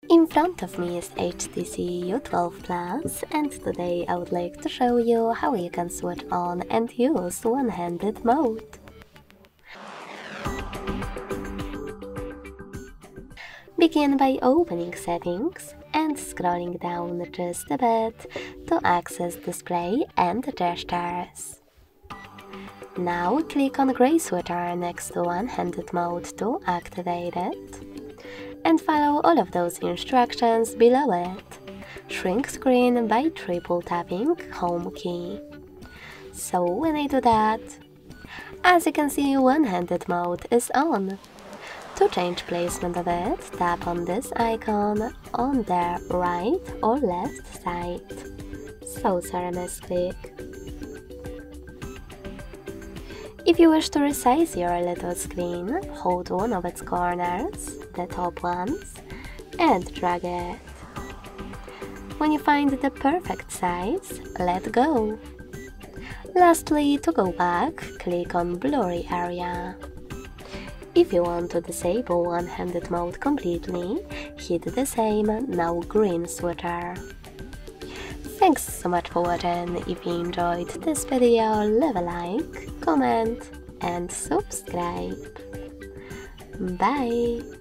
In front of me is HTC U12 Plus, and today I would like to show you how you can switch on and use one-handed mode. Begin by opening Settings and scrolling down just a bit to access Display and Gestures. Now click on gray switcher next to one-handed mode to activate it, and follow all of those instructions below it. Shrink screen by triple tapping Home key. So when I do that, as you can see, one-handed mode is on. To change placement of it, tap on this icon on the right or left side. So sorry, misclick. If you wish to resize your little screen, hold one of its corners, the top ones, and drag it. When you find the perfect size, let go. Lastly, to go back, click on blurry area. If you want to disable one-handed mode completely, hit the same now green switcher. Thanks so much for watching. If you enjoyed this video, leave a like, comment and subscribe. Bye!